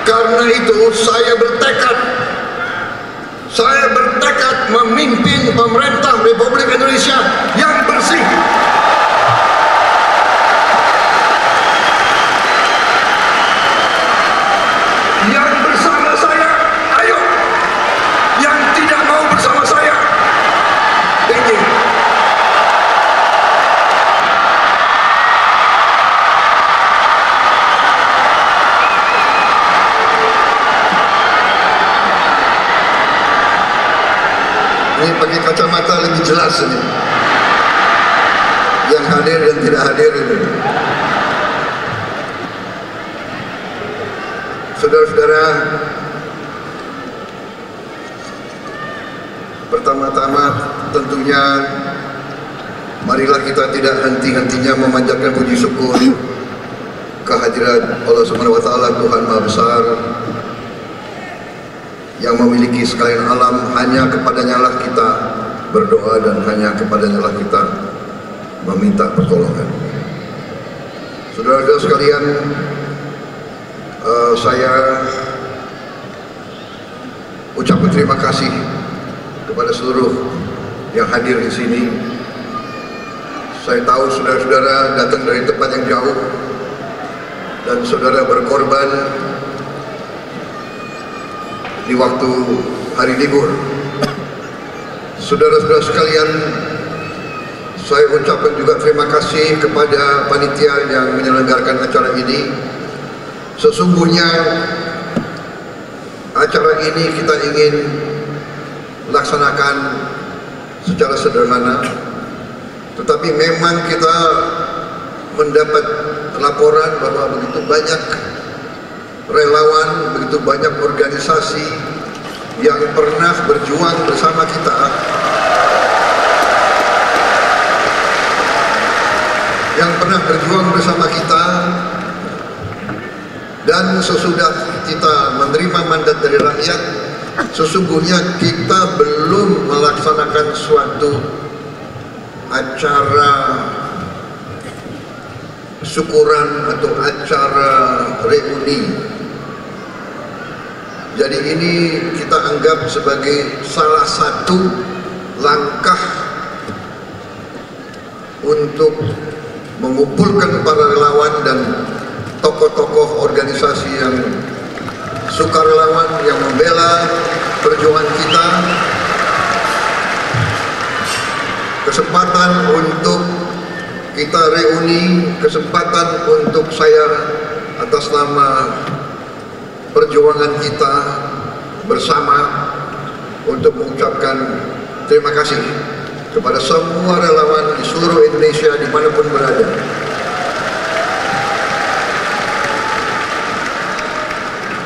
Karena itu saya bertekad memimpin pemerintah Republik Indonesia yang bersih. Yang bersama saya, ayo. Yang tidak mau bersama saya, tinggi. Ini pakai kacamata lebih jelas ini. Yang hadir dan tidak hadir ini. Saudara-saudara, pertama-tama tentunya marilah kita tidak henti-hentinya memanjatkan puji syukur kehadirat Allah Subhanahu wa taala, Tuhan Maha Besar yang memiliki sekalian alam. Hanya kepadanya lah kita berdoa dan hanya kepadanya lah kita meminta pertolongan. Saudara-saudara sekalian, saya ucapkan terima kasih kepada seluruh yang hadir di sini. Saya tahu saudara-saudara datang dari tempat yang jauh dan saudara berkorban di waktu hari libur. Saudara-saudara sekalian, saya ucapkan juga terima kasih kepada panitia yang menyelenggarakan acara ini. Sesungguhnya acara ini kita ingin laksanakan secara sederhana, tetapi memang kita mendapat laporan bahwa begitu banyak relawan, begitu banyak organisasi yang pernah berjuang bersama kita, dan sesudah kita menerima mandat dari rakyat, sesungguhnya kita belum melaksanakan suatu acara syukuran atau acara reuni. Jadi ini kita anggap sebagai salah satu langkah untuk mengumpulkan para relawan dan tokoh-tokoh organisasi yang sukarelawan yang membela perjuangan kita, kesempatan untuk kita reuni, kesempatan untuk saya atas nama perjuangan kita bersama untuk mengucapkan terima kasih kepada semua relawan di seluruh Indonesia dimanapun berada.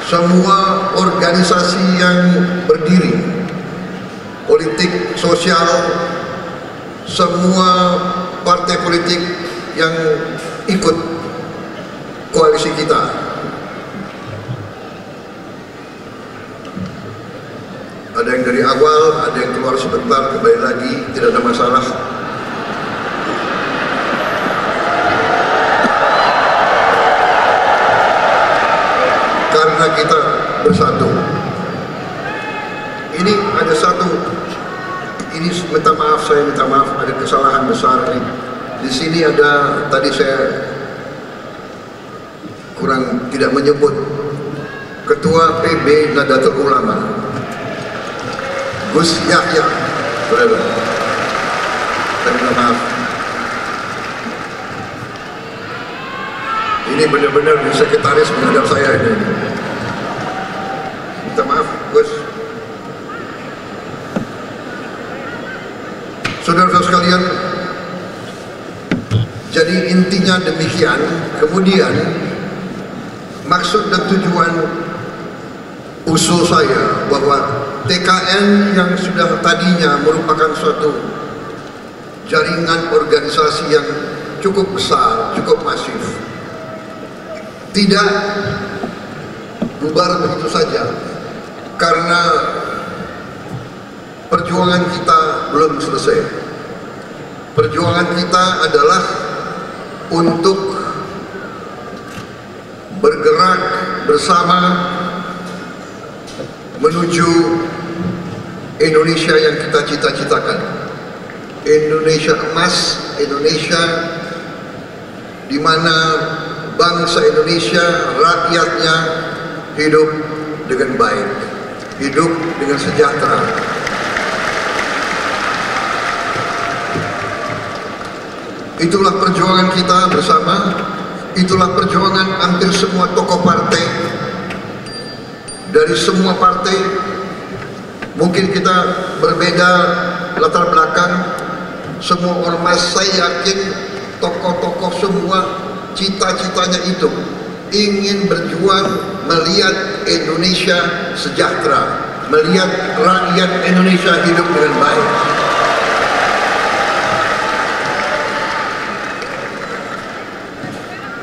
Semua organisasi yang berdiri, politik, sosial, semua partai politik yang ikut koalisi kita. Ada yang dari awal, ada yang keluar sebentar, kembali lagi, tidak ada masalah. Karena kita bersatu. Ini ada satu, ini minta maaf, saya minta maaf, ada kesalahan besar nih. Di sini ada, tadi saya kurang tidak menyebut Ketua PB Nahdlatul Ulama, Gus Yahya. Saudara, saya minta maaf. Ini benar-benar sekretaris menghadap saya ini. Minta maaf, Gus. Saudara-saudara sekalian, jadi intinya demikian. Kemudian maksud dan tujuan usul saya bahwa TKN yang sudah tadinya merupakan suatu jaringan organisasi yang cukup besar, cukup masif, tidak bubar begitu saja karena perjuangan kita belum selesai. Perjuangan kita adalah untuk bergerak bersama menuju Indonesia yang kita cita-citakan. Indonesia emas, Indonesia di mana bangsa Indonesia, rakyatnya hidup dengan baik, hidup dengan sejahtera. Itulah perjuangan kita bersama, itulah perjuangan hampir semua tokoh partai, dari semua partai. Mungkin kita berbeda latar belakang, semua ormas, saya yakin tokoh-tokoh semua cita-citanya itu ingin berjuang melihat Indonesia sejahtera, melihat rakyat Indonesia hidup dengan baik.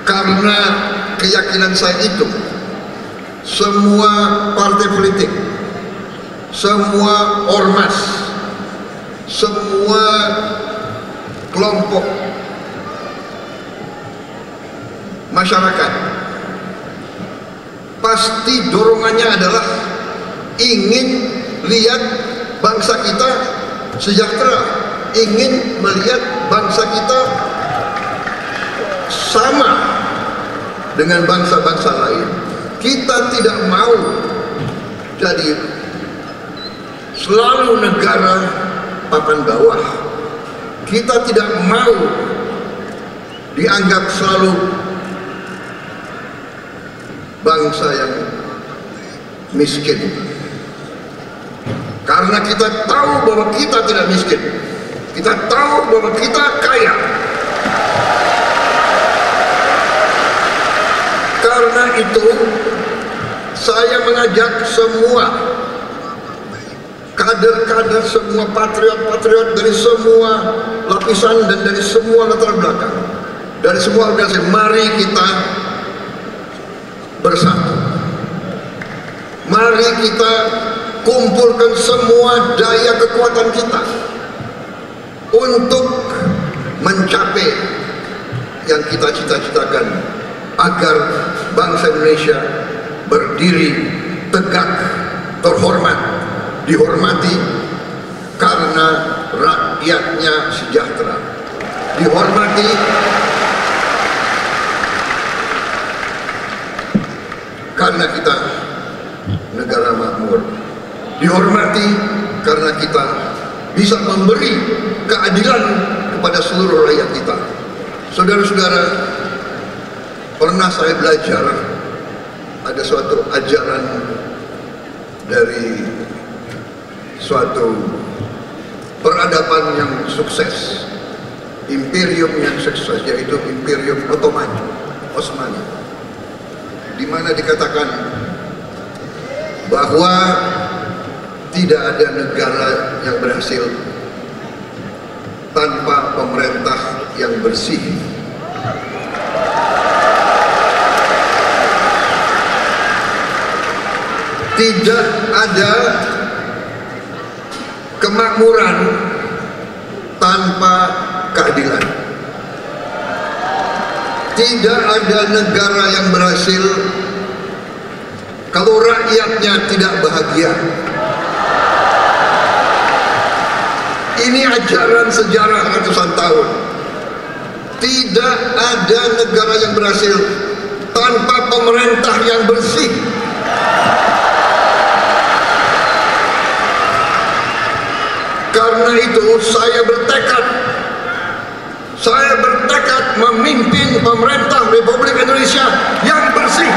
Karena keyakinan saya itu, semua partai politik, semua ormas, semua kelompok masyarakat pasti dorongannya adalah ingin lihat bangsa kita sejahtera, ingin melihat bangsa kita sama dengan bangsa-bangsa lain. Kita tidak mau jadi selalu negara papan bawah. Kita tidak mau dianggap selalu bangsa yang miskin. Karena kita tahu bahwa kita tidak miskin. Kita tahu bahwa kita kaya. Karena itu saya mengajak semua kader-kader, semua patriot-patriot dari semua lapisan dan dari semua latar belakang, dari semua organisasi, mari kita bersatu. Mari kita kumpulkan semua daya kekuatan kita untuk mencapai yang kita cita-citakan, agar bangsa Indonesia berdiri tegak, terhormat, dihormati karena rakyatnya sejahtera, dihormati karena kita negara makmur, dihormati karena kita bisa memberi keadilan kepada seluruh rakyat kita. Saudara-saudara, pernah saya belajar ada suatu ajaran dari suatu peradaban yang sukses, imperium yang sukses, yaitu Imperium Ottomani, di mana dikatakan bahwa tidak ada negara yang berhasil tanpa pemerintah yang bersih. Tidak ada kemakmuran tanpa keadilan. Tidak ada negara yang berhasil kalau rakyatnya tidak bahagia. Ini ajaran sejarah ratusan tahun. Tidak ada negara yang berhasil tanpa pemerintah yang bersih. Karena itu saya bertekad memimpin pemerintah Republik Indonesia yang bersih.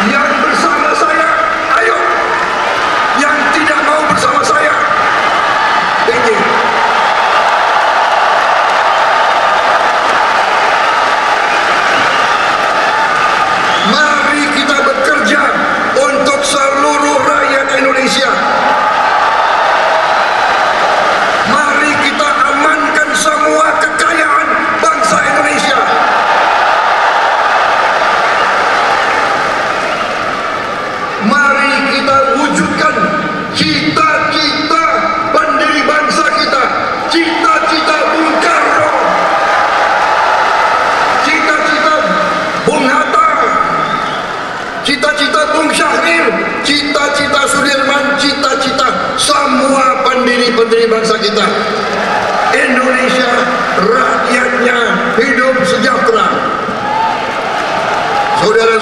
Yang bersama saya, ayo. Yang tidak mau bersama saya, ini. Mari kita bekerja untuk seluruh rakyat Indonesia.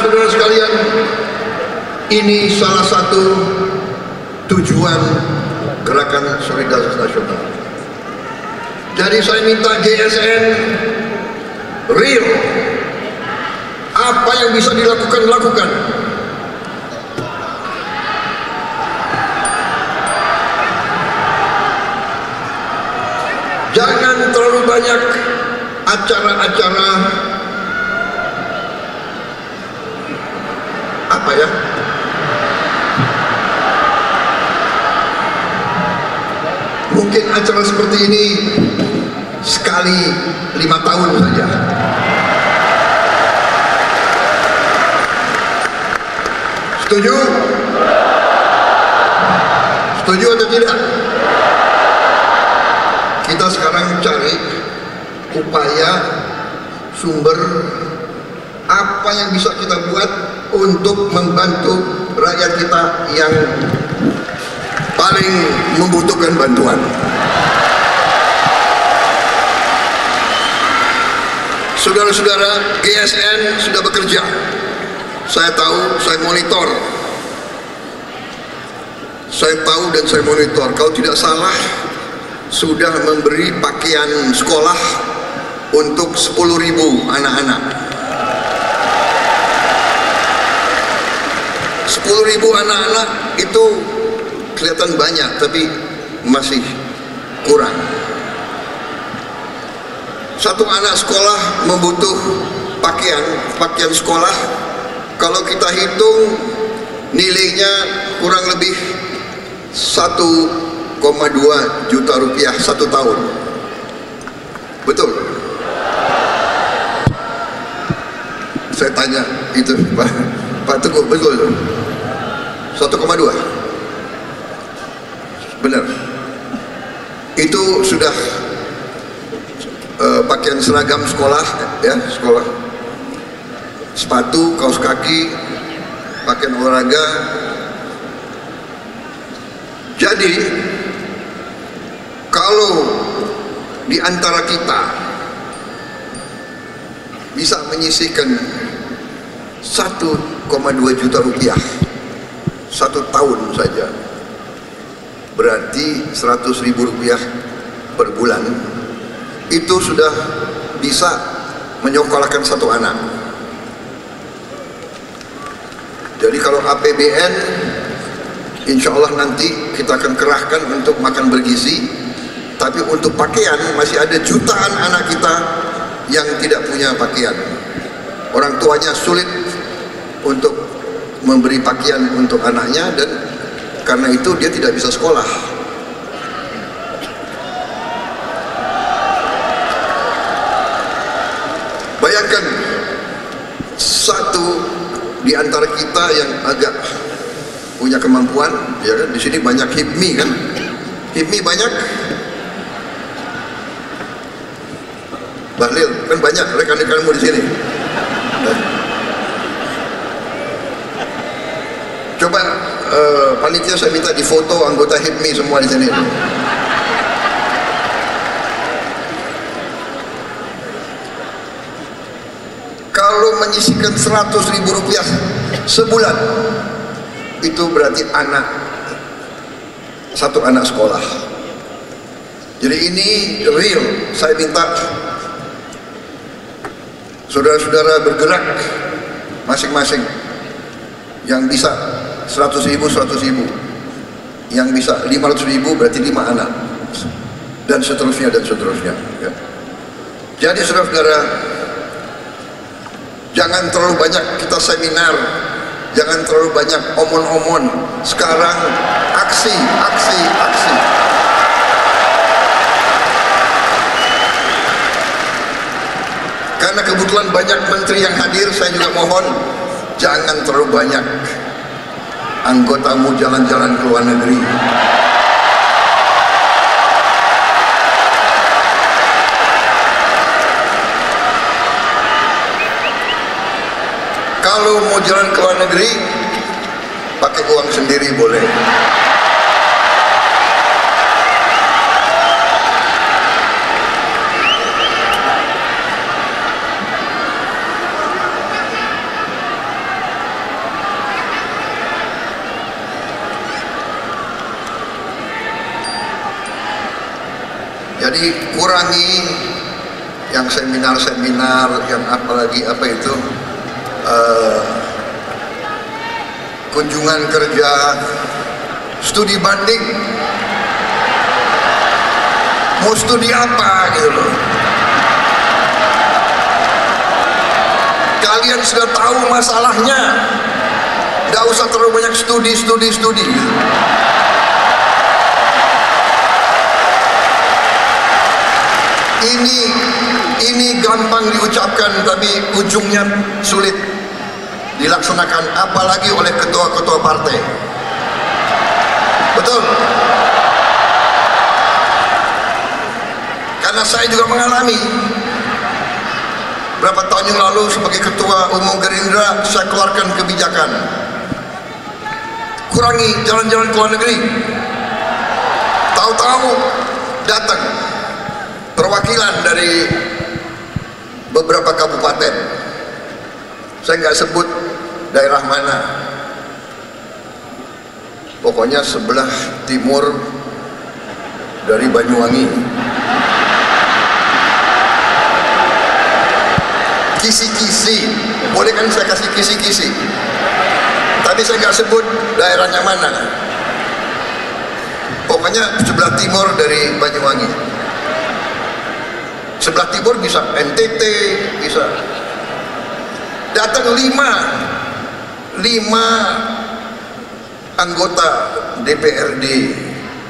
saudara-saudara sekalian, ini salah satu tujuan Gerakan Solidaritas Nasional. Jadi saya minta GSN real, apa yang bisa dilakukan, lakukan. Jangan terlalu banyak acara-acara apa ya, mungkin acara seperti ini sekali 5 tahun saja. Setuju? Setuju atau tidak? Kita sekarang cari upaya sumber apa yang bisa kita buat untuk membantu rakyat kita yang paling membutuhkan bantuan. Saudara-saudara, GSN sudah bekerja. Saya tahu, saya monitor. Saya tahu dan saya monitor. Kalau tidak salah, sudah memberi pakaian sekolah untuk 10.000 anak-anak. 10.000 anak-anak itu kelihatan banyak, tapi masih kurang. Satu anak sekolah membutuh pakaian sekolah. Kalau kita hitung nilainya kurang lebih 1,2 juta rupiah 1 tahun. Betul? Saya tanya itu Pak Teguh, betul? 1,2? Benar. Itu sudah pakaian seragam sekolah, ya, sekolah, sepatu, kaos kaki, pakaian olahraga. Jadi kalau di antara kita bisa menyisihkan 1,2 juta rupiah 1 tahun saja, berarti 100.000 rupiah per bulan, itu sudah bisa menyekolahkan 1 anak. Jadi kalau APBN insya Allah nanti kita akan kerahkan untuk makan bergizi, tapi untuk pakaian masih ada jutaan anak kita yang tidak punya pakaian. Orang tuanya sulit untuk memberi pakaian untuk anaknya, dan karena itu dia tidak bisa sekolah. Bayangkan satu di antara kita yang agak punya kemampuan, ya kan? Di sini banyak HIPMI kan? HIPMI banyak. Bahlil kan banyak rekan-rekanmu di sini. Coba panitia saya minta difoto anggota HIPMI semua di sini. Kalau menyisihkan 100.000 rupiah sebulan, itu berarti satu anak sekolah. Jadi ini real. Saya minta saudara-saudara bergerak masing-masing. Yang bisa 100.000, 100.000. Yang bisa 500.000 berarti 5 anak. Dan seterusnya dan seterusnya. Ya. Jadi saudara-saudara, jangan terlalu banyak kita seminar, jangan terlalu banyak omon-omon. Sekarang aksi, aksi, aksi. Karena kebetulan banyak menteri yang hadir, saya juga mohon jangan terlalu banyak anggotamu jalan-jalan ke luar negeri. Kalau mau jalan ke luar negeri, pakai uang sendiri boleh. Jadi kurangi yang seminar-seminar, yang apalagi apa itu kunjungan kerja, studi banding. Mau studi apa gitu loh. Kalian sudah tahu masalahnya, nggak usah terlalu banyak studi. Ini gampang diucapkan tapi ujungnya sulit dilaksanakan, apalagi oleh ketua-ketua partai. Betul? Karena saya juga mengalami. Berapa tahun yang lalu sebagai ketua umum Gerindra, saya keluarkan kebijakan kurangi jalan-jalan ke luar negeri. Tahu-tahu datang perwakilan dari beberapa kabupaten, saya nggak sebut daerah mana, pokoknya sebelah timur dari Banyuwangi, kisi-kisi, boleh kan saya kasih kisi-kisi, tapi saya nggak sebut daerahnya mana, pokoknya sebelah timur dari Banyuwangi. Sebelah timur bisa NTT, bisa. Datang lima anggota DPRD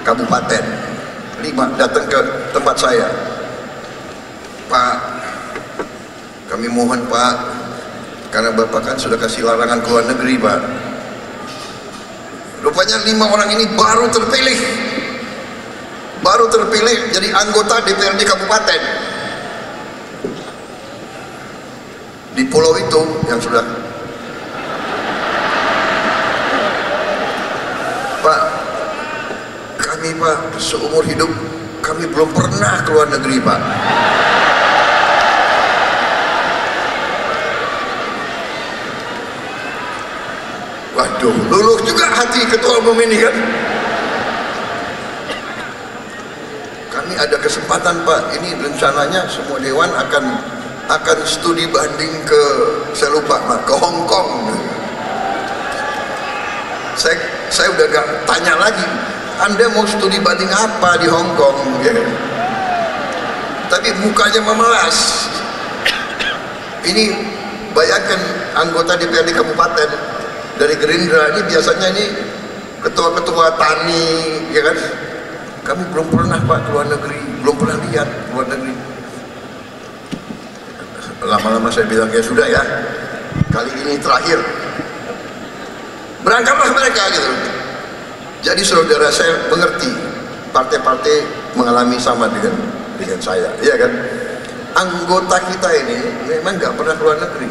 kabupaten, 5 datang ke tempat saya. Pak, kami mohon Pak, karena Bapak kan sudah kasih larangan ke luar negeri Pak. Rupanya 5 orang ini baru terpilih jadi anggota DPRD kabupaten di pulau itu yang sudah. Pak, kami Pak seumur hidup kami belum pernah ke luar negeri Pak. Waduh, luluh juga hati ketua umum ini kan. Kami ada kesempatan Pak, ini rencananya semua dewan akan studi banding ke, saya lupa Pak, ke Hong Kong. Saya udah gak tanya lagi, Anda mau studi banding apa di Hong Kong ya? Tapi mukanya memelas. Ini bayangkan anggota DPRD kabupaten dari Gerindra ini, biasanya ini ketua-ketua tani ya kan, kami belum pernah Pak ke luar negeri, belum pernah lihat luar negeri. Lama-lama saya bilang ya sudah ya, kali ini terakhir, berangkatlah mereka gitu. Jadi saudara, saya mengerti partai-partai mengalami sama dengan saya, iya kan? Anggota kita ini memang nggak pernah keluar negeri.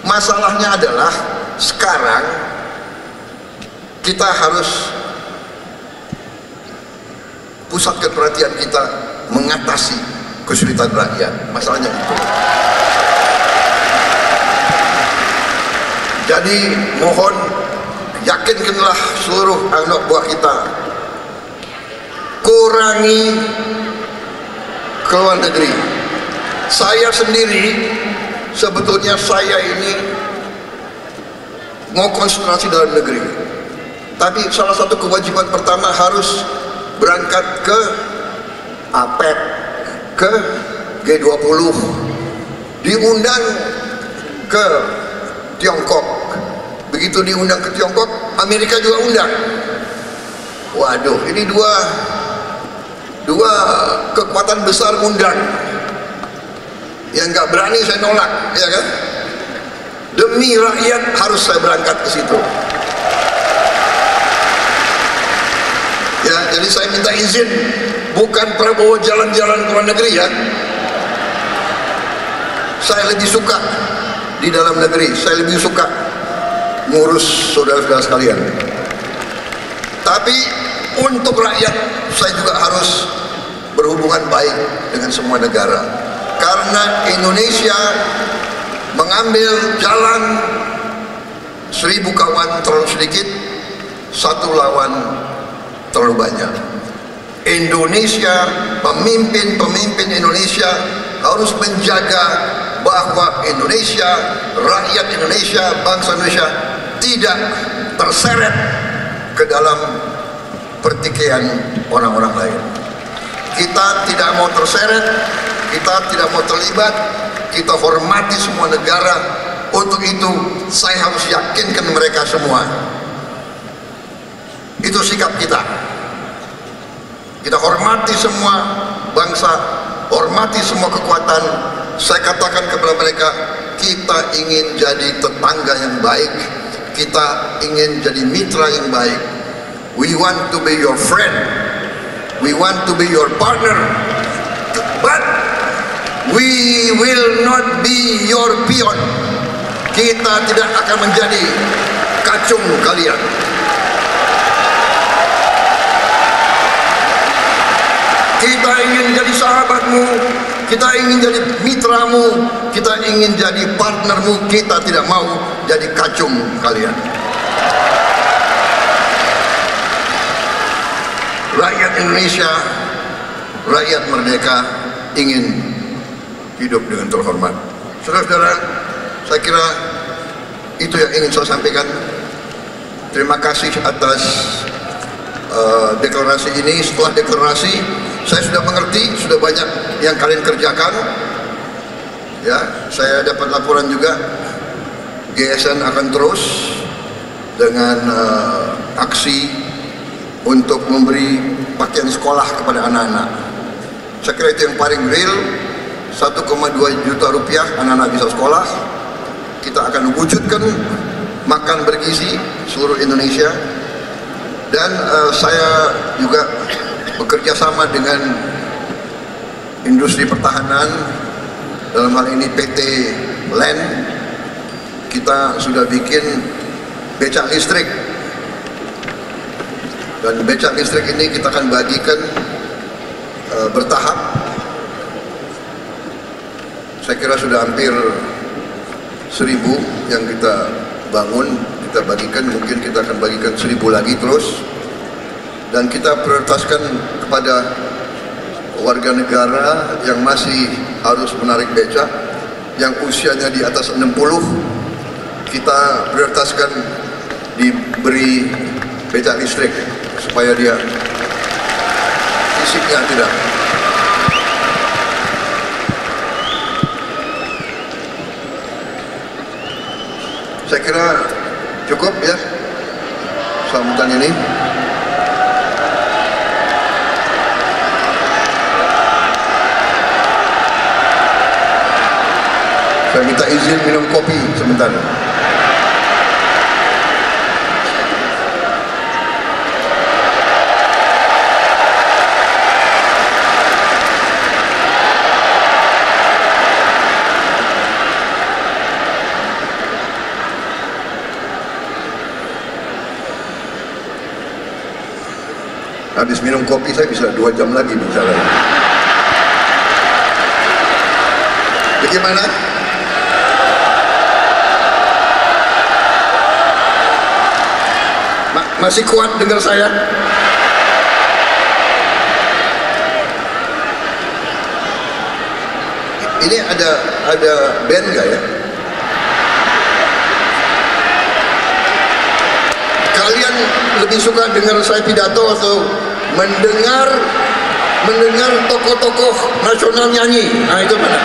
Masalahnya adalah sekarang kita harus pusatkan perhatian kita mengatasi kesulitan rakyat. Masalahnya itu. Jadi mohon yakinkanlah seluruh anak buah kita, kurangi ke luar negeri. Saya sendiri sebetulnya saya ini mau konsentrasi dalam negeri, tapi salah satu kewajiban pertama harus berangkat ke APEC, ke G20, diundang ke Tiongkok. Begitu diundang ke Tiongkok, Amerika juga undang. Waduh, ini dua kekuatan besar undang. Yang nggak berani saya nolak, ya kan? Demi rakyat harus saya berangkat ke situ. Ya, jadi saya minta izin, bukan Prabowo jalan-jalan ke luar negeri ya. Saya lebih suka di dalam negeri, saya lebih suka ngurus saudara-saudara sekalian. Tapi untuk rakyat saya juga harus berhubungan baik dengan semua negara. Karena Indonesia mengambil jalan 1000 kawan terlalu sedikit, 1 lawan terlalu banyak. Indonesia, pemimpin-pemimpin Indonesia harus menjaga bahwa Indonesia, rakyat Indonesia, bangsa Indonesia tidak terseret ke dalam pertikaian orang-orang lain. Kita tidak mau terseret, kita tidak mau terlibat, kita hormati semua negara. Untuk itu saya harus yakinkan mereka semua, itu sikap kita. Kita hormati semua bangsa, hormati semua kekuatan. Saya katakan kepada mereka, kita ingin jadi tetangga yang baik, kita ingin jadi mitra yang baik. We want to be your friend, we want to be your partner, but we will not be your peon. Kita tidak akan menjadi kacung kalian. Kita ingin jadi sahabatmu, kita ingin jadi mitramu, kita ingin jadi partnermu. Kita tidak mau jadi kacung kalian. Rakyat Indonesia, rakyat merdeka ingin hidup dengan terhormat. Saudara-saudara, saya kira itu yang ingin saya sampaikan. Terima kasih atas deklarasi ini. Setelah deklarasi, saya sudah mengerti, sudah banyak yang kalian kerjakan. Ya, saya dapat laporan juga, GSN akan terus dengan aksi untuk memberi pakaian sekolah kepada anak-anak. Saya kira itu yang paling real. 1,2 juta rupiah anak-anak bisa sekolah. Kita akan wujudkan makan bergizi seluruh Indonesia. Dan saya juga bekerja sama dengan industri pertahanan, dalam hal ini PT LAN. Kita sudah bikin becak listrik, dan becak listrik ini kita akan bagikan bertahap. Saya kira sudah hampir 1.000 yang kita bangun, kita bagikan. Mungkin kita akan bagikan 1.000 lagi terus. Dan kita prioritaskan kepada warga negara yang masih harus menarik becak, yang usianya di atas 60, kita prioritaskan diberi becak listrik supaya dia fisiknya tidak. Saya kira cukup ya sambutan ini. Saya minta izin minum kopi sebentar. Habis minum kopi saya bisa 2 jam lagi bicara. Bagaimana? Masih kuat dengar saya? Ini ada band nggak ya? Kalian lebih suka dengar saya pidato atau mendengar tokoh-tokoh nasional nyanyi? Nah, itu mana?